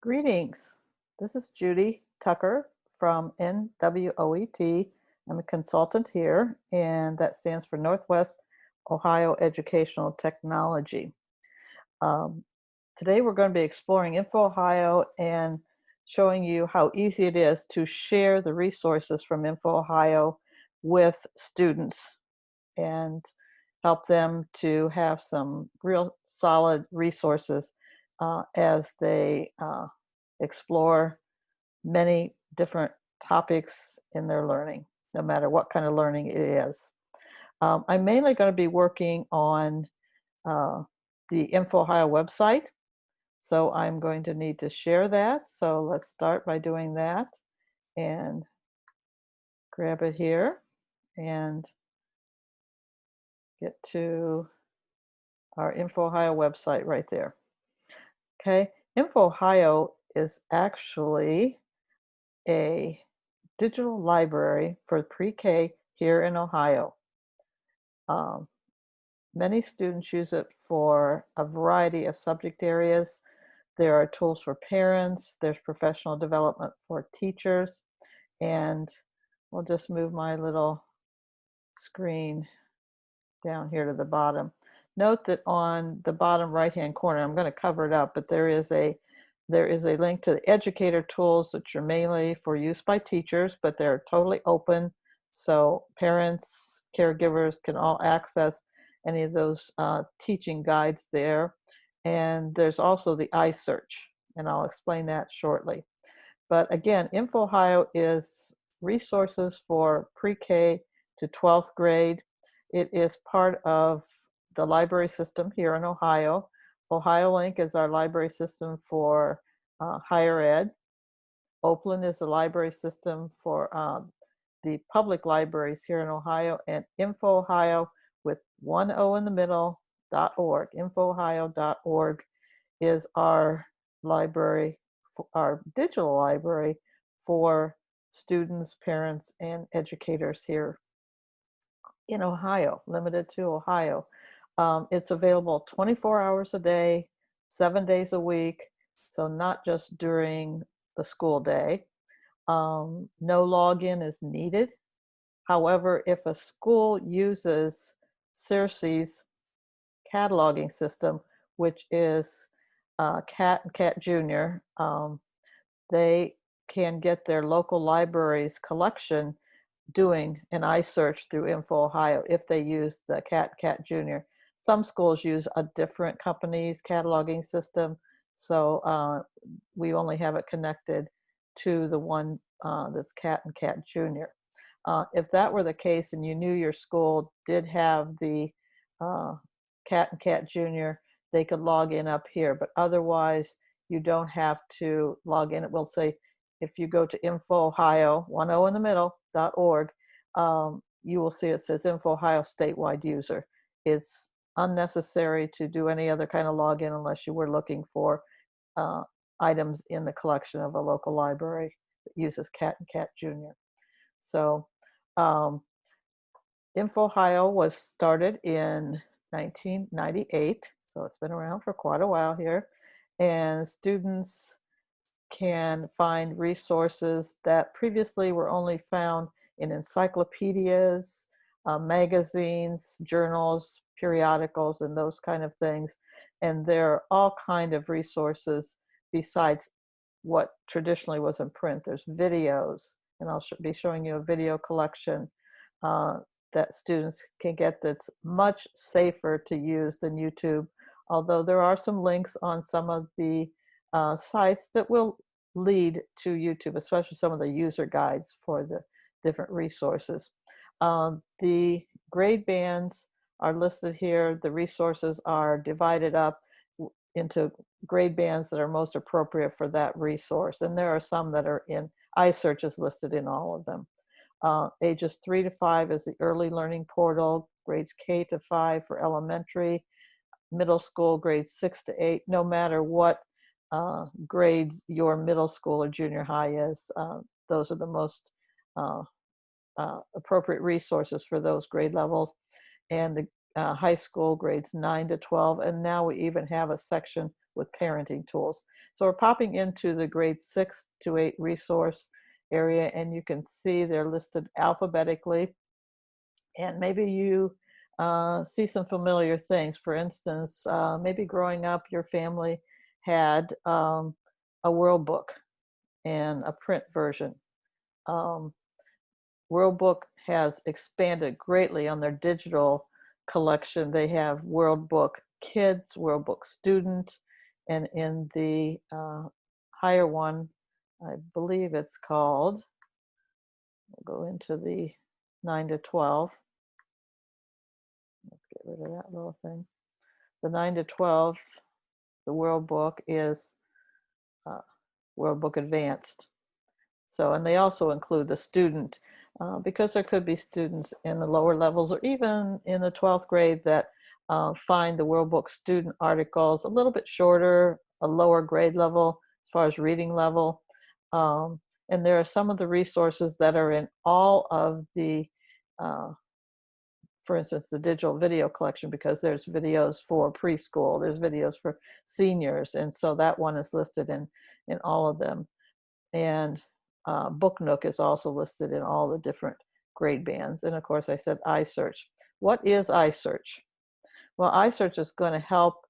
Greetings. This is Judy Tucker from NWOET. I'm a consultant here, and that stands for Northwest Ohio Educational Technology. Um, Today we're going to be exploring INFOhio and showing you how easy it is to share the resources from INFOhio with students and help them to have some real solid resources as they explore many different topics in their learning, no matter what kind of learning it is. I'm mainly going to be working on uh, the INFOhio website, so I'm going to need to share that. So let's start by doing that and grab it here and get to our INFOhio website right there. Okay, INFOhio is actually a digital library for pre-K here in Ohio. Um, Many students use it for a variety of subject areas. There are tools for parents, there's professional development for teachers, and we'll just move my little screen down here to the bottom. Note that on the bottom right-hand corner, I'm going to cover it up, but there is a link to the educator tools, which are mainly for use by teachers, but they're totally open, so parents, caregivers can all access any of those teaching guides there. And there's also the iSearch, and I'll explain that shortly. But again, INFOhio is resources for pre-K to 12th grade. It is part of the library system here in Ohio. OhioLink is our library system for higher ed. Oakland is the library system for the public libraries here in Ohio, and INFOhio with one O in the middle, .org, INFOhio.org is our library, our digital library for students, parents, and educators here in Ohio, limited to Ohio. It's available 24 hours a day, 7 days a week, so not just during the school day. No login is needed. However, if a school uses CIRC's cataloging system, which is CAT and CAT Junior, they can get their local library's collection doing an iSearch through INFOhio if they use the CAT and CAT Junior. Some schools use a different company's cataloging system, so we only have it connected to the one that's CAT and CAT Junior. If that were the case and you knew your school did have the CAT and CAT Junior, they could log in up here, but otherwise you don't have to log in. It will say, if you go to INFOhio, one O in the middle, .org, you will see it says INFOhio statewide user. It's unnecessary to do any other kind of login unless you were looking for items in the collection of a local library that uses CAT and CAT Junior. So INFOhio was started in 1998, so it's been around for quite a while here, and students can find resources that previously were only found in encyclopedias, magazines, journals, periodicals, and those kind of things. And there are all kind of resources besides what traditionally was in print. There's videos, and I'll be showing you a video collection that students can get that's much safer to use than YouTube, although there are some links on some of the sites that will lead to YouTube, especially some of the user guides for the different resources. The grade bands are listed here. The resources are divided up into grade bands that are most appropriate for that resource. And there are some that are in, iSearch is listed in all of them. Ages 3 to 5 is the early learning portal, grades K to 5 for elementary, middle school grades 6 to 8, no matter what grades your middle school or junior high is. Those are the most appropriate resources for those grade levels. And the high school grades 9 to 12, and now we even have a section with parenting tools. So we're popping into the grade 6 to 8 resource area, and you can see they're listed alphabetically. And maybe you see some familiar things. For instance, maybe growing up, your family had a world book and a print version. Um, World Book has expanded greatly on their digital collection. They have World Book Kids, World Book Student, and in the higher one, I believe it's called, we'll go into the 9 to 12. Let's get rid of that little thing. The 9 to 12, the World Book is uh, World Book Advanced. So, and they also include the student, because there could be students in the lower levels or even in the 12th grade that find the World Book student articles a little bit shorter, a lower grade level as far as reading level. And there are some of the resources that are in all of the, for instance, the digital video collection, because there's videos for preschool, there's videos for seniors, and so that one is listed in all of them. And Book Nook is also listed in all the different grade bands. And of course, I said iSearch. What is iSearch? Well, iSearch is going to help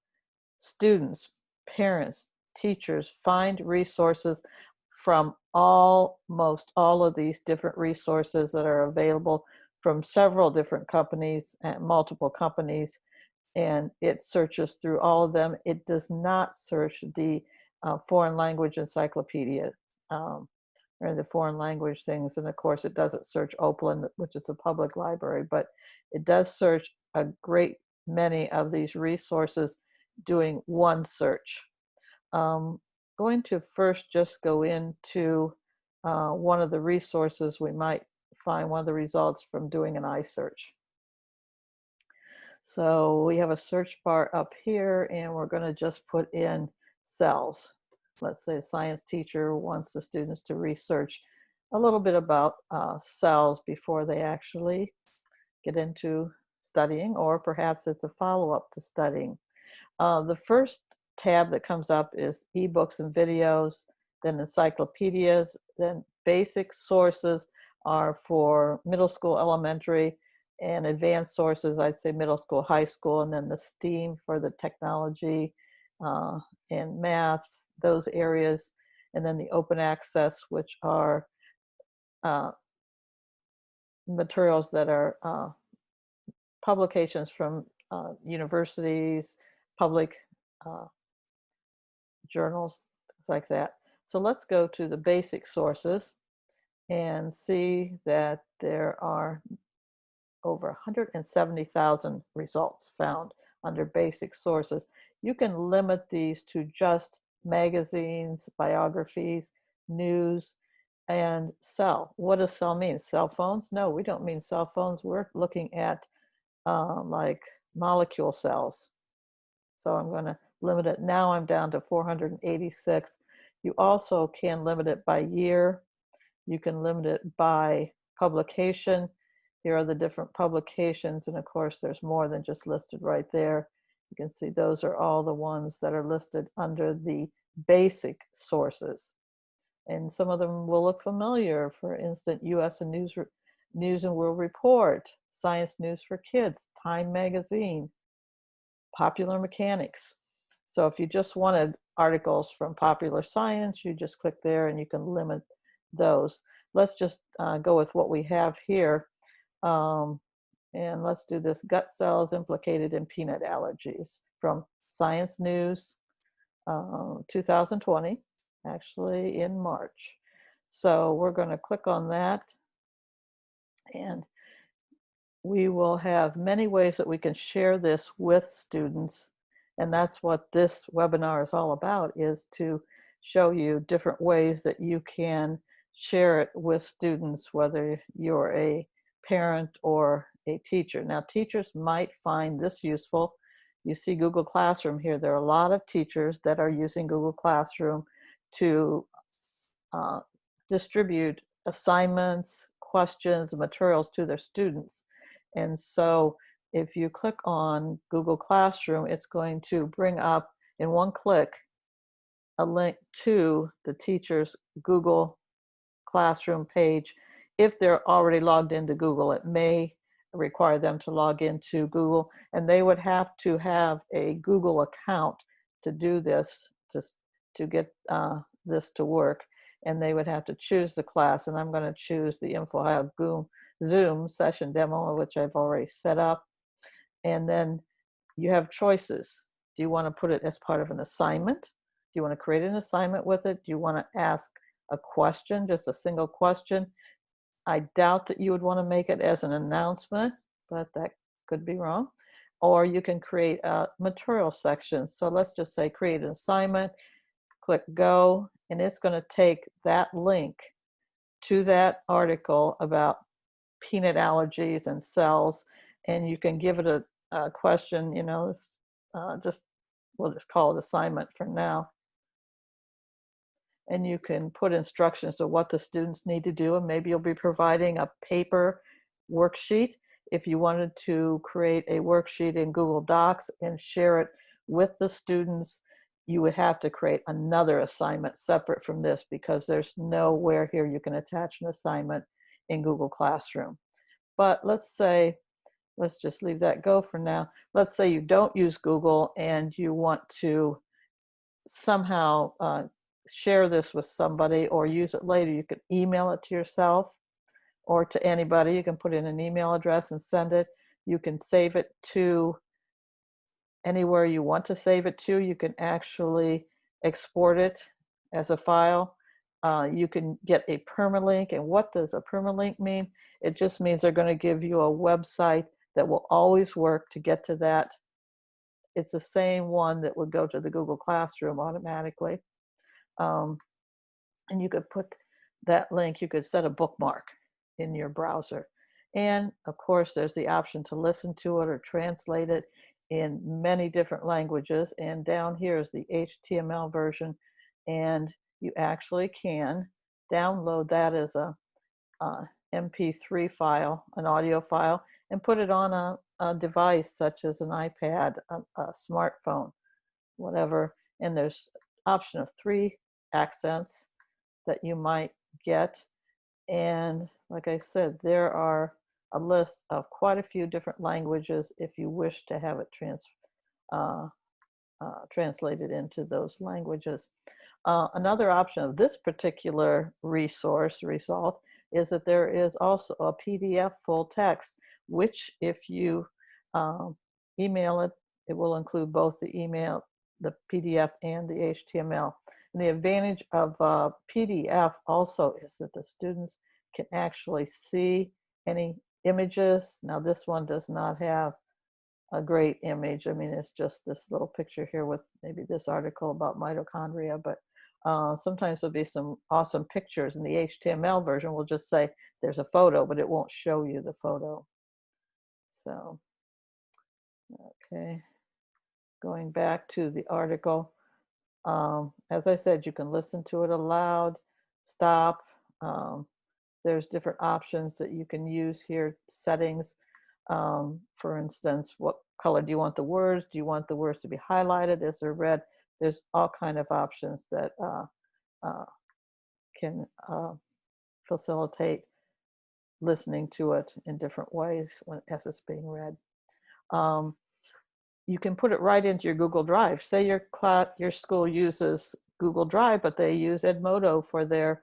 students, parents, teachers find resources from almost all of these different resources that are available from several different companies and multiple companies, and it searches through all of them. It does not search the foreign language encyclopedia or the foreign language things, and of course it doesn't search Oakland, which is a public library, but it does search a great many of these resources doing one search. Going to first just go into one of the resources we might find, one of the results from doing an iSearch. So we have a search bar up here, and we're going to just put in cells. Let's say a science teacher wants the students to research a little bit about cells before they actually get into studying, or perhaps it's a follow-up to studying. The first tab that comes up is ebooks and videos, then encyclopedias, then basic sources are for middle school, elementary, and advanced sources, I'd say middle school, high school, and then the STEAM for the technology and math, those areas, and then the open access, which are materials that are publications from universities, public journals, things like that. So let's go to the basic sources and see that there are over 170,000 results found under basic sources. You can limit these to just magazines, biographies, news, and cell. What does cell mean? Cell phones? No, we don't mean cell phones. We're looking at like molecule cells. So I'm going to limit it. Now I'm down to 486. You also can limit it by year. You can limit it by publication. Here are the different publications, and of course there's more than just listed right there. You can see those are all the ones that are listed under the basic sources. And some of them will look familiar. For instance, US and News and World Report, Science News for Kids, Time Magazine, Popular Mechanics. So if you just wanted articles from Popular Science, you just click there and you can limit those. Let's just go with what we have here. And let's do this: gut cells implicated in peanut allergies, from Science News, 2020, actually in March. So we're going to click on that, and we will have many ways that we can share this with students. And that's what this webinar is all about, is to show you different ways that you can share it with students, whether you're a parent or a teacher. Now, teachers might find this useful. You see Google Classroom here. There are a lot of teachers that are using Google Classroom to distribute assignments, questions, and materials to their students. And so if you click on Google Classroom, it's going to bring up in one click a link to the teacher's Google Classroom page. If they're already logged into Google, it may require them to log into Google, and they would have to have a Google account to do this, to get this to work. And they would have to choose the class, and I'm going to choose the INFOhio Zoom session demo, which I've already set up. And then you have choices. Do you want to put it as part of an assignment? Do you want to create an assignment with it? Do you want to ask a question, just a single question? I doubt that you would want to make it as an announcement, but that could be wrong. Or you can create a material section. So let's just say create an assignment, click go, and it's going to take that link to that article about peanut allergies and cells, and you can give it a question, we'll just call it assignment for now. And you can put instructions of what the students need to do, and maybe you'll be providing a paper worksheet. If you wanted to create a worksheet in Google Docs and share it with the students, you would have to create another assignment separate from this, because there's nowhere here you can attach an assignment in Google Classroom. But let's just leave that go for now. Let's say you don't use Google and you want to somehow share this with somebody or use it later. You can email it to yourself or to anybody. You can put in an email address and send it. You can save it to anywhere you want to save it to. You can actually export it as a file. You can get a permalink. And what does a permalink mean? It just means they're going to give you a website that will always work to get to that. It's the same one that would go to the Google Classroom automatically. And you could put that link, you could set a bookmark in your browser. And of course, there's the option to listen to it or translate it in many different languages. And down here is the HTML version. And you actually can download that as a MP3 file, an audio file, and put it on a device such as an iPad, a smartphone, whatever. And there's option of 3 accents that you might get. And like I said, there are a list of quite a few different languages if you wish to have it translated into those languages. Another option of this particular result is that there is also a PDF full text, which if you email it, it will include both the email, the PDF, and the HTML. And the advantage of PDF also is that the students can actually see any images. Now this one does not have a great image. I mean, it's just this little picture here with maybe this article about mitochondria, but sometimes there'll be some awesome pictures, and the HTML version will just say there's a photo, but it won't show you the photo. So, okay, going back to the article. As I said, you can listen to it aloud, stop. There's different options that you can use here, settings. For instance, what color do you want the words? Do you want the words to be highlighted as they're read? There's all kind of options that can facilitate listening to it in different ways as it's being read. You can put it right into your Google Drive. Say your school uses Google Drive, but they use Edmodo for their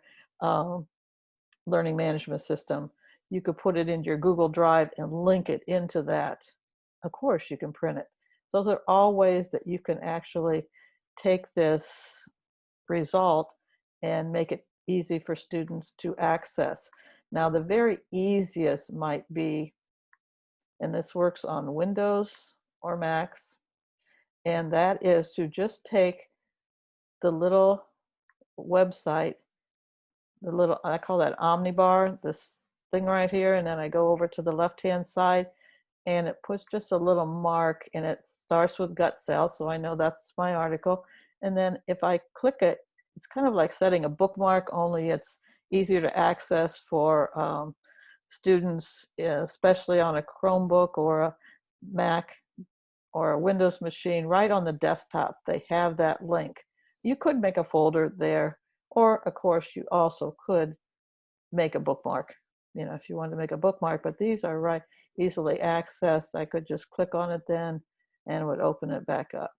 learning management system. You could put it into your Google Drive and link it into that. Of course, you can print it. Those are all ways that you can actually take this result and make it easy for students to access. Now, the very easiest might be, and this works on Windows or Macs, and that is to just take the little website, I call that Omnibar, this thing right here, and then I go over to the left-hand side, and it puts just a little mark, and it starts with gut cells, so I know that's my article. And then if I click it, it's kind of like setting a bookmark, only it's easier to access for students, especially on a Chromebook or a Mac. or a Windows machine, right on the desktop, they have that link. You could make a folder there, or of course, you also could make a bookmark, if you wanted to make a bookmark, but these are right easily accessed. I could just click on it then and it would open it back up.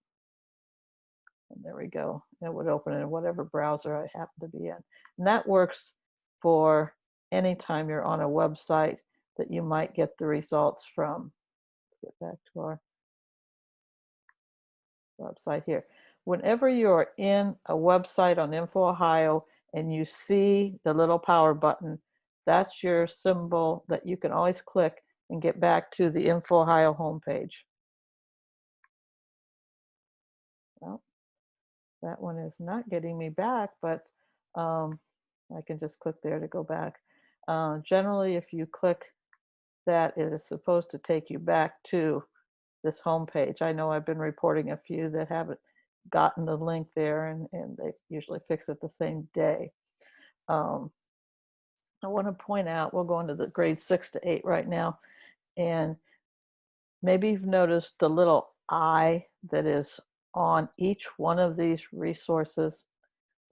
And there we go. It would open in whatever browser I happen to be in. And that works for anytime you're on a website that you might get the results from. Let's get back to our website here. Whenever you're in a website on INFOhio and you see the little power button, that's your symbol that you can always click and get back to the INFOhio homepage. Well, that one is not getting me back, but I can just click there to go back. Generally, if you click that, it is supposed to take you back to this homepage. I know I've been reporting a few that haven't gotten the link there, and they usually fix it the same day. I want to point out, we'll go into the grades 6 to 8 right now, and maybe you've noticed the little I that is on each one of these resources.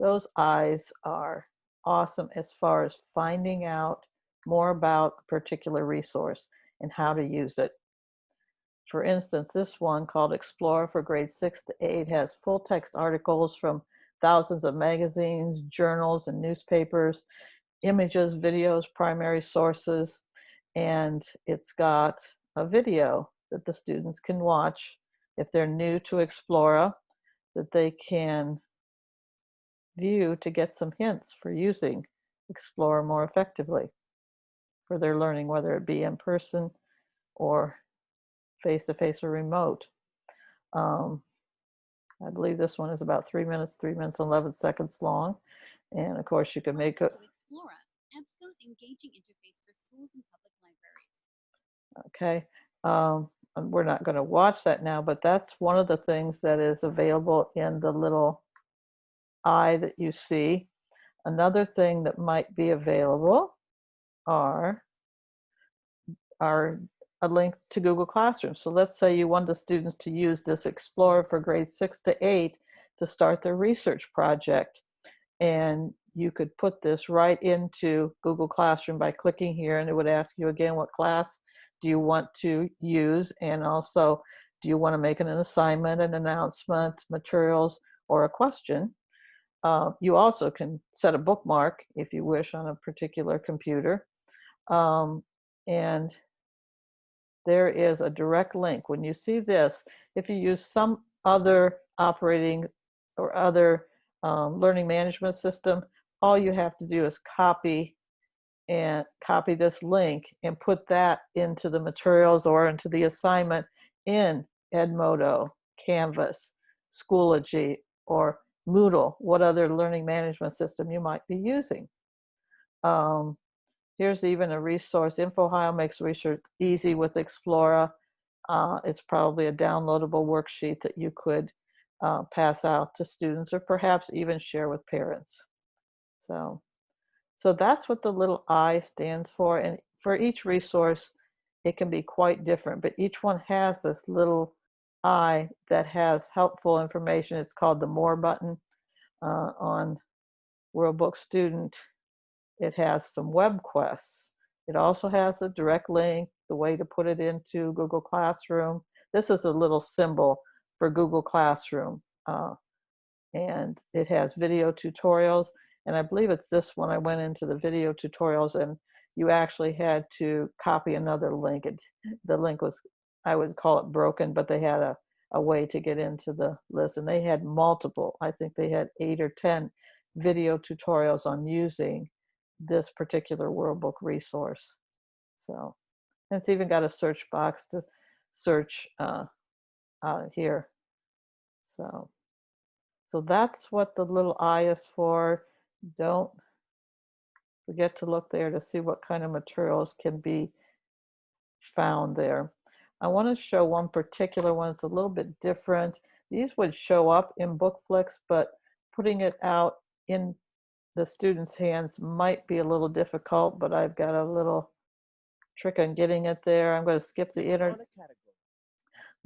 Those eyes are awesome as far as finding out more about a particular resource and how to use it. For instance, this one called Explore for grades 6 to 8 has full text articles from thousands of magazines, journals, and newspapers, images, videos, primary sources, and it's got a video that the students can watch if they're new to Explora, that they can view to get some hints for using Explora more effectively for their learning, whether it be in person or face-to-face or remote. I believe this one is about 3 minutes, 3 minutes and 11 seconds long. And of course you can make it. Explora, EBSCO's engaging interface for schools and public libraries. Okay. We're not going to watch that now, but that's one of the things that is available in the little eye that you see. Another thing that might be available are a link to Google Classroom. So let's say you want the students to use this Explorer for grades 6 to 8 to start their research project. And you could put this right into Google Classroom by clicking here, and it would ask you again, what class do you want to use? And also, do you want to make an assignment, an announcement, materials, or a question? You also can set a bookmark if you wish on a particular computer. And there is a direct link. When you see this, if you use some other operating or other learning management system, all you have to do is copy this link and put that into the materials or into the assignment in Edmodo, Canvas, Schoology, or Moodle, what other learning management system you might be using. Here's even a resource. INFOhio makes research easy with Explora. It's probably a downloadable worksheet that you could pass out to students or perhaps even share with parents. So that's what the little I stands for. And for each resource, it can be quite different, but each one has this little I that has helpful information. It's called the More button on World Student. It has some web quests. It also has a direct link, the way to put it into Google Classroom. This is a little symbol for Google Classroom. And it has video tutorials. And I believe it's this one. I went into the video tutorials and you actually had to copy another link. The link was, I would call it broken, but they had a way to get into the list. And they had multiple, I think they had 8 or 10 video tutorials on using this particular workbook resource. So, and it's even got a search box to search here. So that's what the little I is for. Don't forget to look there to see what kind of materials can be found there. I want to show one particular one. It's a little bit different. These would show up in BookFlix, but putting it out in the students' hands might be a little difficult, but I've got a little trick on getting it there. I'm going to skip the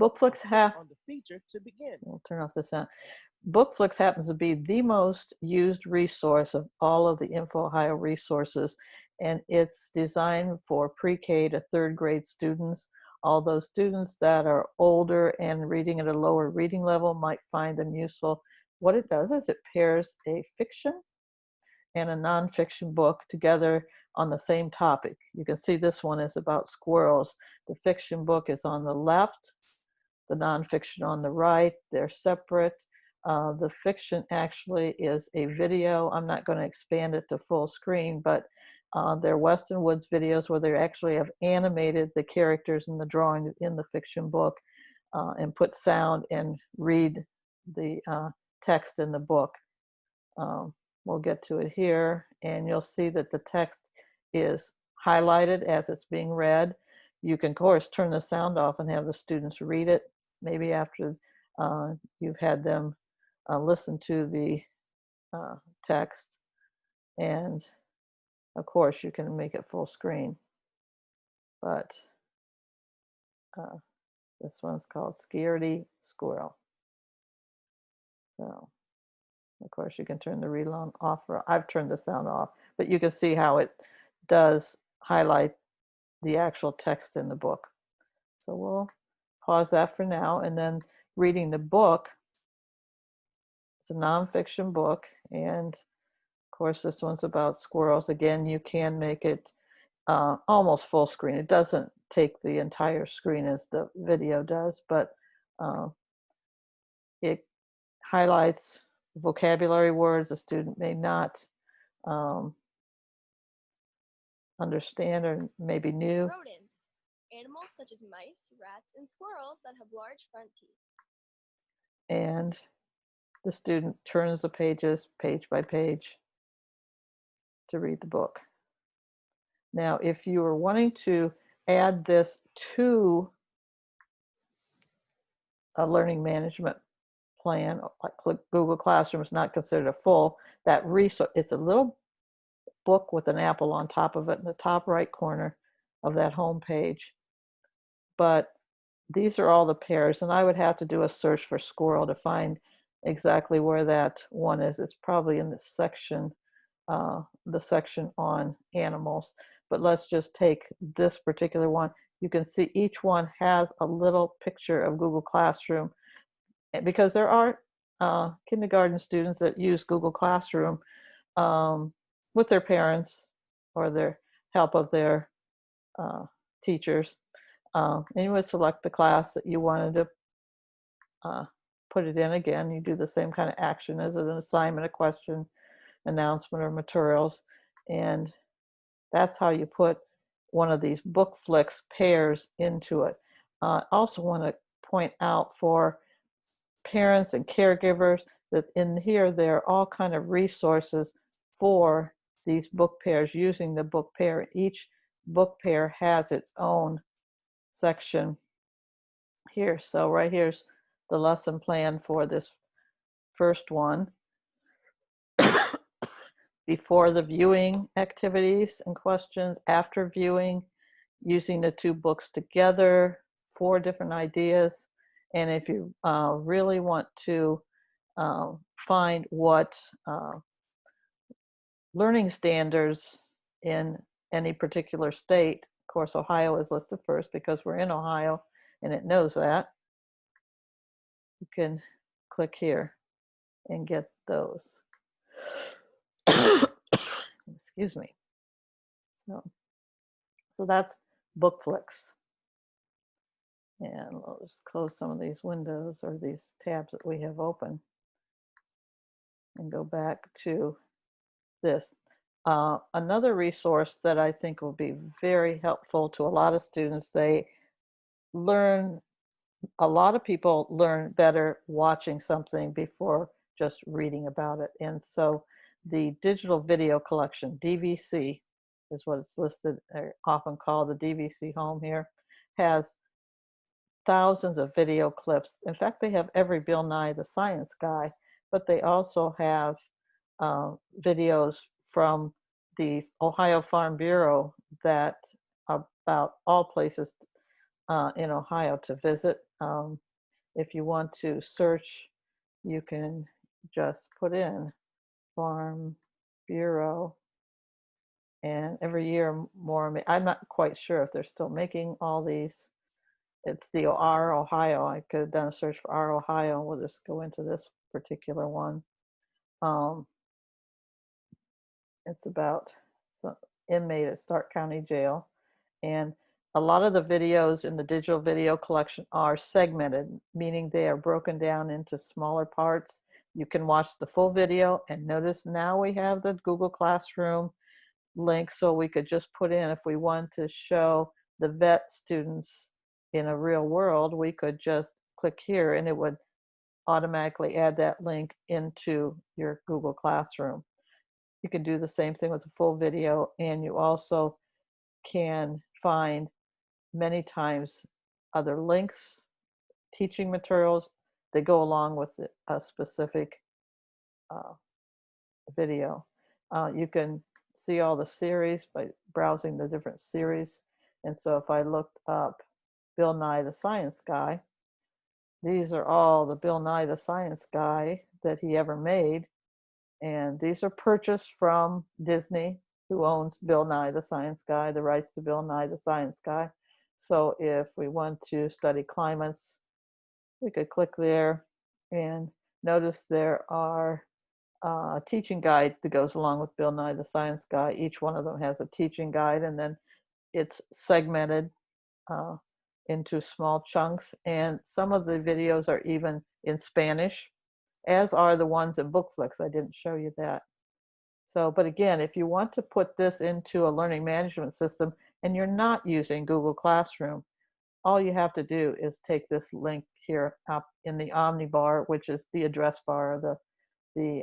Bookflix Click on the feature to begin. We'll turn off the sound. Bookflix happens to be the most used resource of all of the INFOhio resources, and it's designed for pre-K to third grade students. Although students that are older and reading at a lower reading level might find them useful. What it does is it pairs a fiction and a nonfiction book together on the same topic. You can see this one is about squirrels. The fiction book is on the left, the nonfiction on the right. They're separate. The fiction actually is a video. I'm not going to expand it to full screen, but they're Weston Woods videos where they actually have animated the characters and the drawings in the fiction book and put sound and read the text in the book. We'll get to it here, and you'll see that the text is highlighted as it's being read. You can, of course, turn the sound off and have the students read it, maybe after you've had them listen to the text. And of course, you can make it full screen. But this one's called Scaredy Squirrel. So, of course, you can turn the read aloud off. I've turned the sound off, but you can see how it does highlight the actual text in the book. So we'll pause that for now, and then reading the book. It's a nonfiction book, and of course this one's about squirrels. Again, you can make it almost full screen. It doesn't take the entire screen as the video does, but it highlights vocabulary words a student may not understand or maybe new. Rodents, animals such as mice, rats, and squirrels that have large front teeth. And the student turns the pages page by page to read the book. Now, if you are wanting to add this to a learning management plan, like Google Classroom is not considered a full, that resource, it's a little book with an apple on top of it in the top right corner of that home page. But these are all the pairs, and I would have to do a search for squirrel to find exactly where that one is. It's probably in this section, the section on animals. But let's just take this particular one. You can see each one has a little picture of Google Classroom, because there are kindergarten students that use Google Classroom with their parents or their help of their teachers. And you would select the class that you wanted to put it in. Again, you do the same kind of action as an assignment, a question, announcement, or materials. And that's how you put one of these Bookflix pairs into it. I also want to point out for parents and caregivers that in here there are all kind of resources for these book pairs using the book pair. Each book pair has its own section here. So right here's the lesson plan for this first one. Before the viewing activities and questions, after viewing, using the two books together, 4 different ideas. And if you really want to find what learning standards in any particular state, of course, Ohio is listed first because we're in Ohio and it knows that. You can click here and get those. Excuse me. So that's Bookflix. And we'll just close some of these windows or these tabs that we have open and go back to this. Another resource that I think will be very helpful to a lot of students, a lot of people learn better watching something before just reading about it. And so the digital video collection, DVC, is what it's listed, or often called the DVC home here, has thousands of video clips. In fact, they have every Bill Nye the Science Guy, but they also have videos from the Ohio Farm Bureau that about all places in Ohio to visit. If you want to search, you can just put in Farm Bureau, and every year more. I'm not quite sure if they're still making all these. It's the R Ohio. I could have done a search for R Ohio. We'll just go into this particular one. It's about some inmate at Stark County Jail, and a lot of the videos in the digital video collection are segmented, meaning they are broken down into smaller parts. You can watch the full video, and notice now we have the Google Classroom link, so we could just put in, if we want to show the vet students in a real world, we could just click here and it would automatically add that link into your Google Classroom. You can do the same thing with the full video, and you also can find many times other links, teaching materials that go along with a specific video. You can see all the series by browsing the different series. And so if I looked up Bill Nye the Science Guy, these are all the Bill Nye the Science Guy that he ever made. And these are purchased from Disney, who owns Bill Nye the Science Guy, the rights to Bill Nye the Science Guy. So if we want to study climates, we could click there, and notice there are a teaching guide that goes along with Bill Nye the Science Guy. Each one of them has a teaching guide, and then it's segmented into small chunks. And some of the videos are even in Spanish, as are the ones in BookFlix. I didn't show you that. So, but again, if you want to put this into a learning management system and you're not using Google Classroom, all you have to do is take this link here up in the Omnibar, which is the address bar of the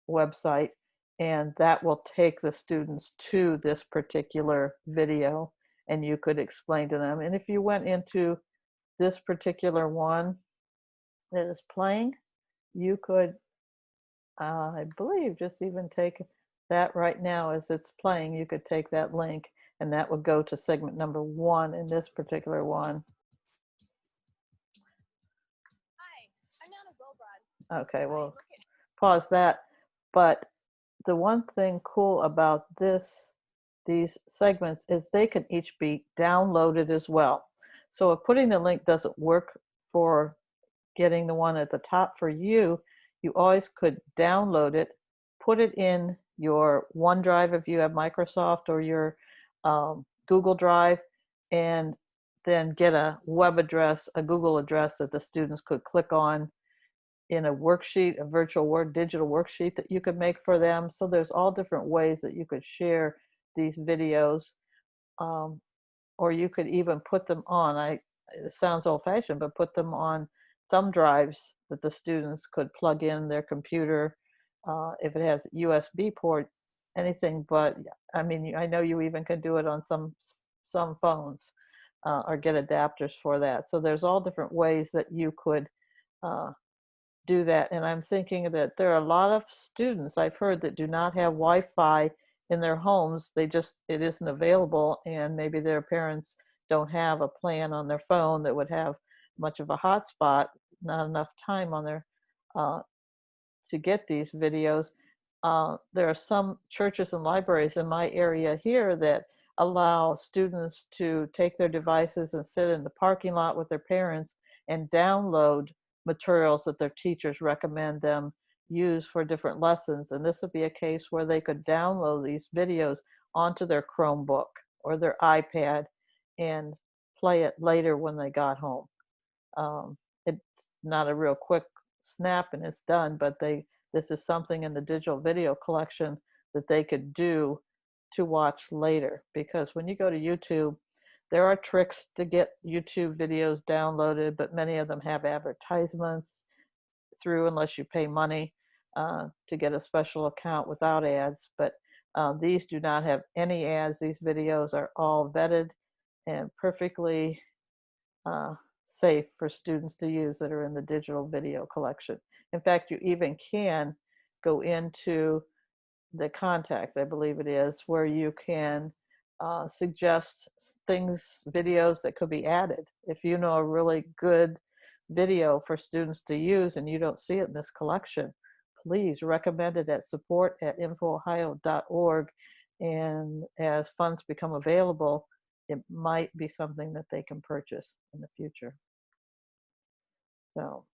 website, and that will take the students to this particular video, and you could explain to them. And if you went into this particular one that is playing, you could, I believe, just even take that right now as it's playing. You could take that link, and that would go to segment number 1 in this particular one. Hi, I'm Nana Zolbrad. Okay, well, pause that. But the one thing cool about these segments is they can each be downloaded as well. So if putting the link doesn't work for getting the one at the top for you, you always could download it, put it in your OneDrive if you have Microsoft, or your Google Drive, and then get a web address, a Google address that the students could click on in a worksheet, a virtual digital worksheet that you could make for them. So there's all different ways that you could share these videos, or you could even put them on, it sounds old-fashioned, but put them on thumb drives that the students could plug in their computer, if it has USB port, anything. But I mean, I know you even can do it on some phones, or get adapters for that. So there's all different ways that you could do that. And I'm thinking that there are a lot of students I've heard that do not have Wi-Fi in their homes. It isn't available, and maybe their parents don't have a plan on their phone that would have much of a hotspot, not enough time on their to get these videos. There are some churches and libraries in my area here that allow students to take their devices and sit in the parking lot with their parents and download materials that their teachers recommend them use for different lessons. And this would be a case where they could download these videos onto their Chromebook or their iPad and play it later when they got home. It's not a real quick snap and it's done, but this is something in the digital video collection that they could do to watch later. Because when you go to YouTube, there are tricks to get YouTube videos downloaded, but many of them have advertisements through, unless you pay money to get a special account without ads. But these do not have any ads. These videos are all vetted and perfectly safe for students to use that are in the digital video collection. In fact, you even can go into the contact, I believe it is, where you can suggest things, videos that could be added. If you know a really good video for students to use and you don't see it in this collection, please recommend it at support@infoohio.org. And as funds become available, it might be something that they can purchase in the future. So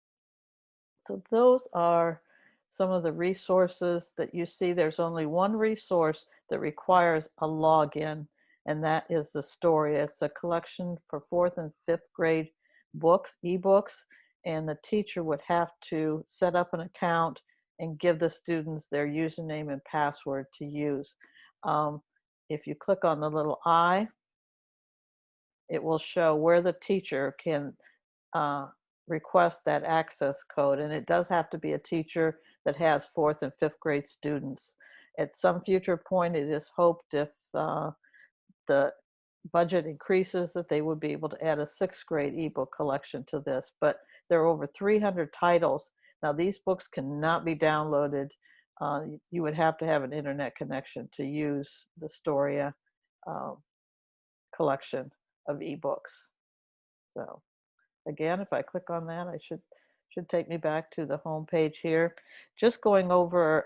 those are some of the resources that you see. There's only one resource that requires a login, and that is the story. It's a collection for 4th and 5th grade books, ebooks, and the teacher would have to set up an account and give the students their username and password to use. If you click on the little I, it will show where the teacher can request that access code, and it does have to be a teacher that has 4th and 5th grade students. At some future point, it is hoped if the budget increases that they would be able to add a 6th grade ebook collection to this, but there are over 300 titles. Now these books cannot be downloaded. You would have to have an internet connection to use the Storia collection of ebooks. So again, if I click on that, I should take me back to the home page here. Just going over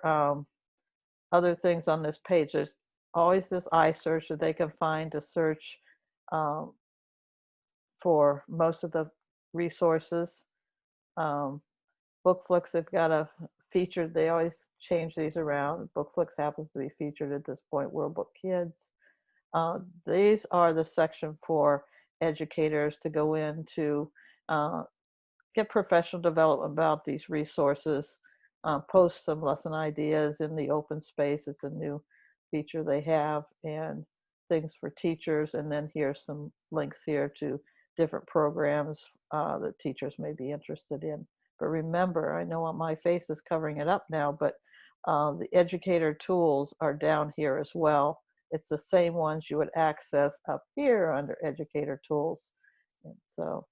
other things on this page. There's always this iSearch that they can find to search for most of the resources. Bookflix, they've got a feature. They always change these around. Bookflix happens to be featured at this point. World Book Kids. These are the section for educators to go into get professional development about these resources, post some lesson ideas in the open space. It's a new feature they have, and things for teachers. And then here's some links here to different programs that teachers may be interested in. But remember, I know my face is covering it up now, but the educator tools are down here as well. It's the same ones you would access up here under educator tools. And so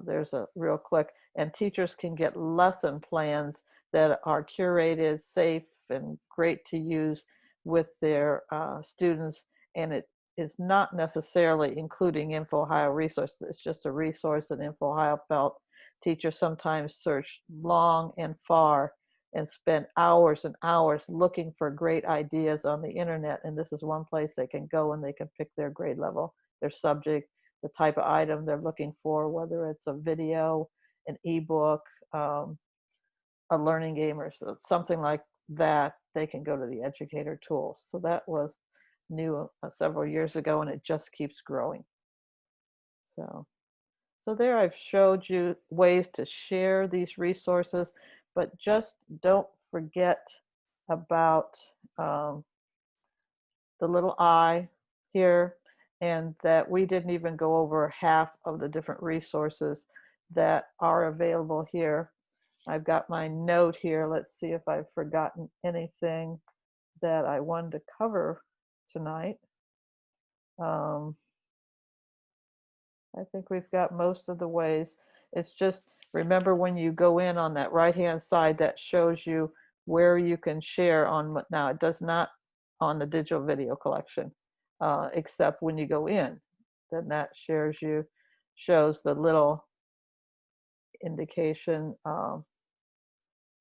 there's a real click, and teachers can get lesson plans that are curated, safe, and great to use with their students. And it is not necessarily including INFOhio resources. It's just a resource that INFOhio felt teachers sometimes search long and far and spend hours and hours looking for great ideas on the internet. And this is one place they can go and they can pick their grade level, their subject, the type of item they're looking for, whether it's a video, an ebook, a learning game, or something like that. They can go to the educator tools. So that was new several years ago, and it just keeps growing. So there I've showed you ways to share these resources, but just don't forget about the little I here, and that we didn't even go over half of the different resources that are available here. I've got my note here. Let's see if I've forgotten anything that I wanted to cover tonight. I think we've got most of the ways. It's just, remember when you go in on that right-hand side, that shows you where you can share on. Now it does not on the digital video collection, except when you go in, then that shows the little indication.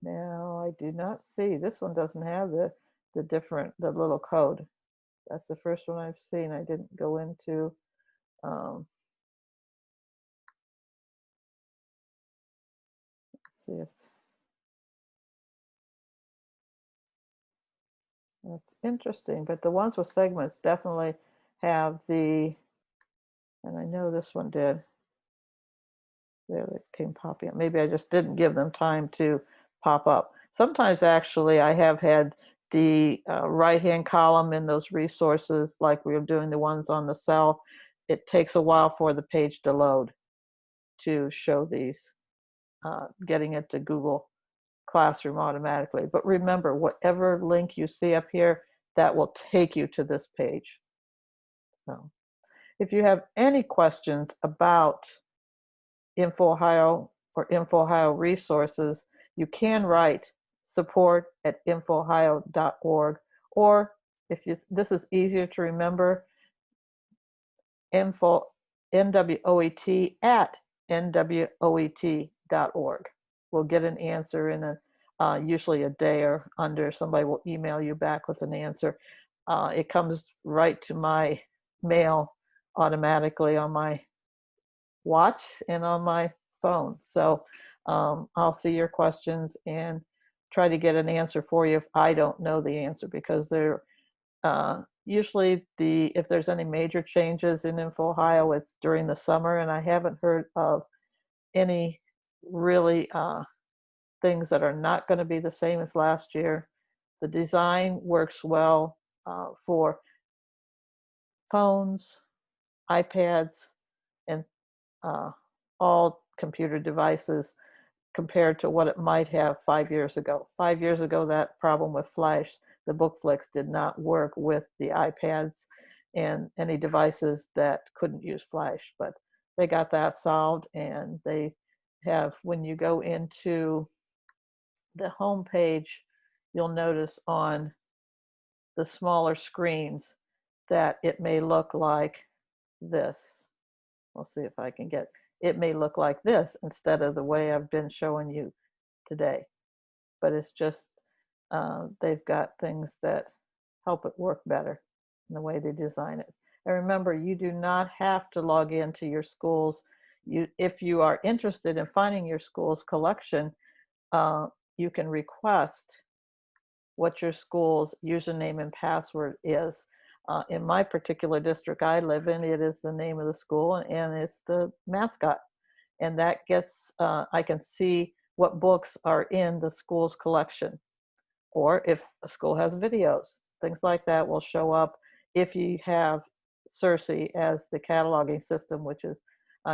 Now I do not see, this one doesn't have the little code. That's the first one I've seen. I didn't go into let's see if that's interesting, but the ones with segments definitely have the, and I know this one did. There, it came popping up. Maybe I just didn't give them time to pop up. Sometimes actually I have had the right-hand column in those resources, like we were doing the ones on the cell. It takes a while for the page to load to show these, getting it to Google Classroom automatically. But remember, whatever link you see up here, that will take you to this page. So if you have any questions about INFOhio or INFOhio resources, you can write support@infohio.org, or this is easier to remember, info NWOET at NWOET.org. We'll get an answer in usually a day or under. Somebody will email you back with an answer. It comes right to my mail automatically on my watch and on my phone. So I'll see your questions and try to get an answer for you if I don't know the answer, because they're usually if there's any major changes in INFOhio, it's during the summer, and I haven't heard of any really things that are not going to be the same as last year. The design works well for phones, iPads, and all computer devices compared to what it might have 5 years ago. 5 years ago, that problem with Flash, the book flicks, did not work with the iPads and any devices that couldn't use Flash, but they got that solved, and they have, when you go into the home page, you'll notice on the smaller screens that it may look like this. We'll see if I can get, it may look like this instead of the way I've been showing you today. But it's just, they've got things that help it work better in the way they design it. And remember, you do not have to log into your school's. If you are interested in finding your school's collection, you can request what your school's username and password is. In my particular district I live in, it is the name of the school and it's the mascot. And that gets, I can see what books are in the school's collection. Or if a school has videos, things like that will show up if you have CERSI as the cataloging system, which is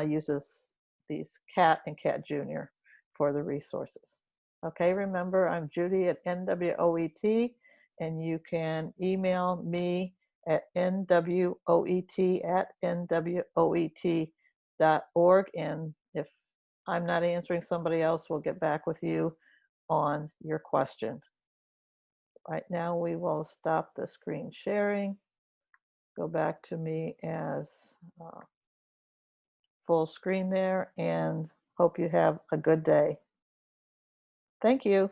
uses these CAT and CAT Junior for the resources. Okay, remember, I'm Judy at NWOET, and you can email me at NWOET@NWOET.org. And if I'm not answering, somebody else will get back with you on your question. Right now, we will stop the screen sharing, go back to me as full screen there, and hope you have a good day. Thank you.